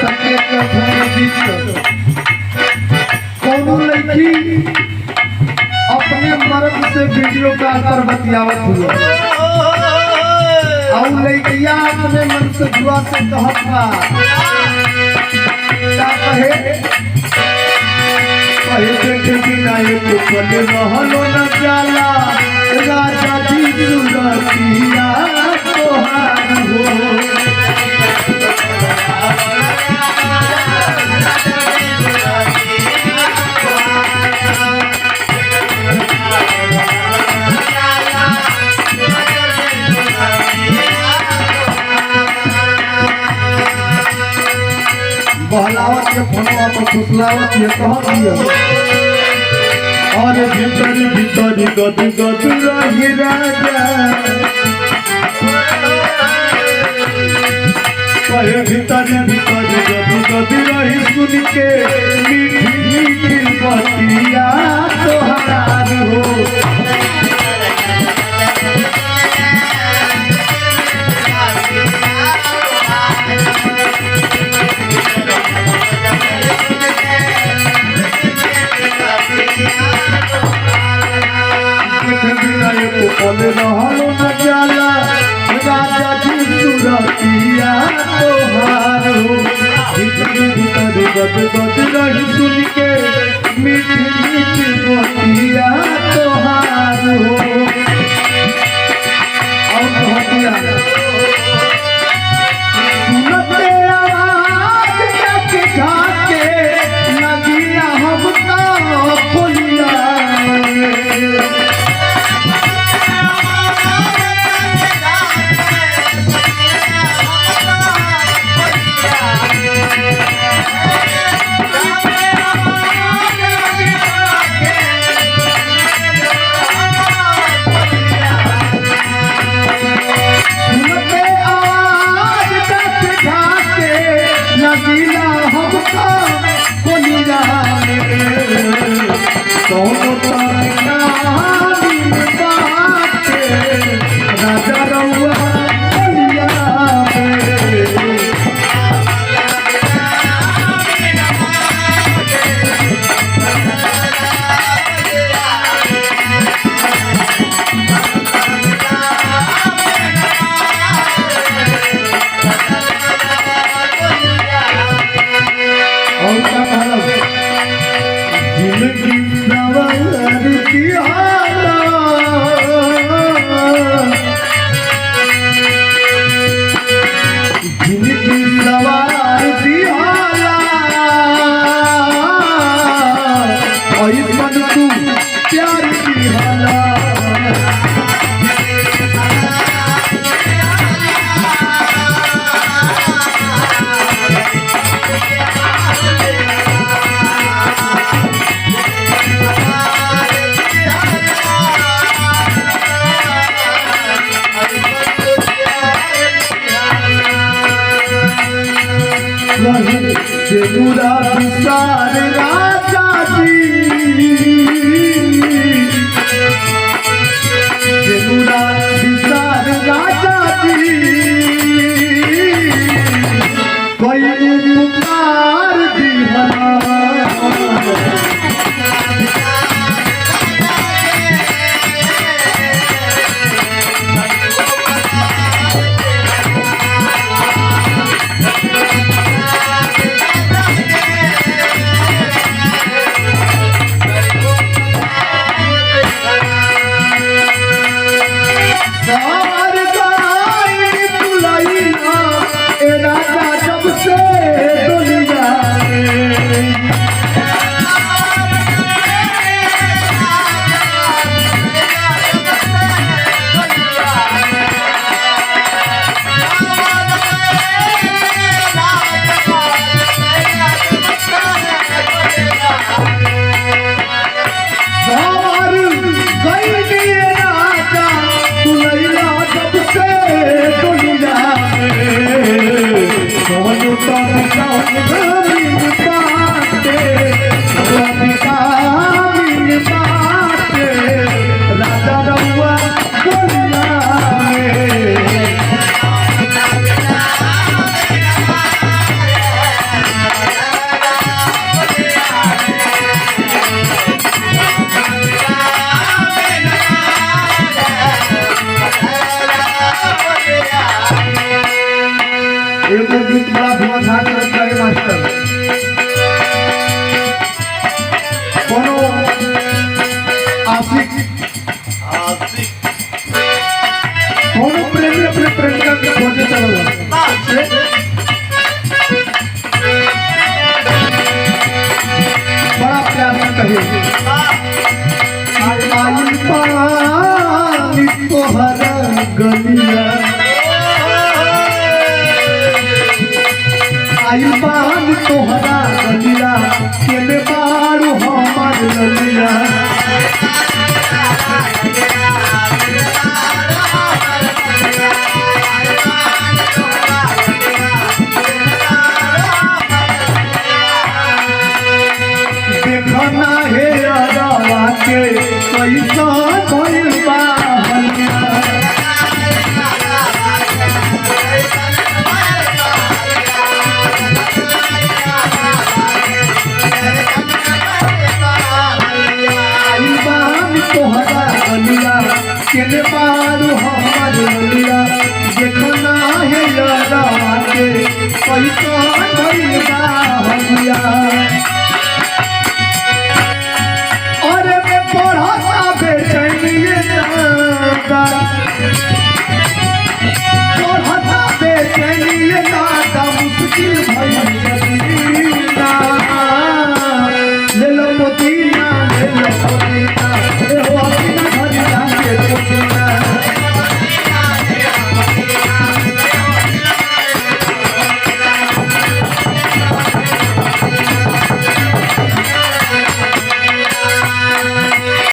संकेत का भूमि जीत कौन लड़की अपने मर्द से वीडियो कॉल पर बतियावत हुई और लड़कियां अपने मन से दुआ से कहत बा क्या कहे देखे बिना एक पल रहलो न जाला राजा जी सुरतिया तोहार हो बहलावत के फोनवा पर फुसलावत ये कहत दिया और भीतर भीतर गद गद रही राजा कहे भीतर भीतर गद गद रही सुन के मीठी मीठी बतिया तोहार हो पल रहलो न जाला राजा जी सुरतिया तोहार हो भीतर गद गद रही सुन के मीठी मीठी बतिया तोहार हो और बतिया सुनते आवाज के झाके नदिया हमका खोलिया राजा रउआ पूरा विस्तार राजा जी पूरा विस्तार राजा जी कोई पुकार दिया आई बान तोहरा गलिया केने बारू हमार ललिया देखना हे रावा के कैसा भइल बा हलिया तोहरा गलिया केने बारू हमार ललिया देखना है यारा के पैसा भइल बा हलिया अरे मैं पढ़ता बेचैनिए दादा पढ़ता बेचैनिए दादा मुश्किल भइल जीना ले लो मोदीना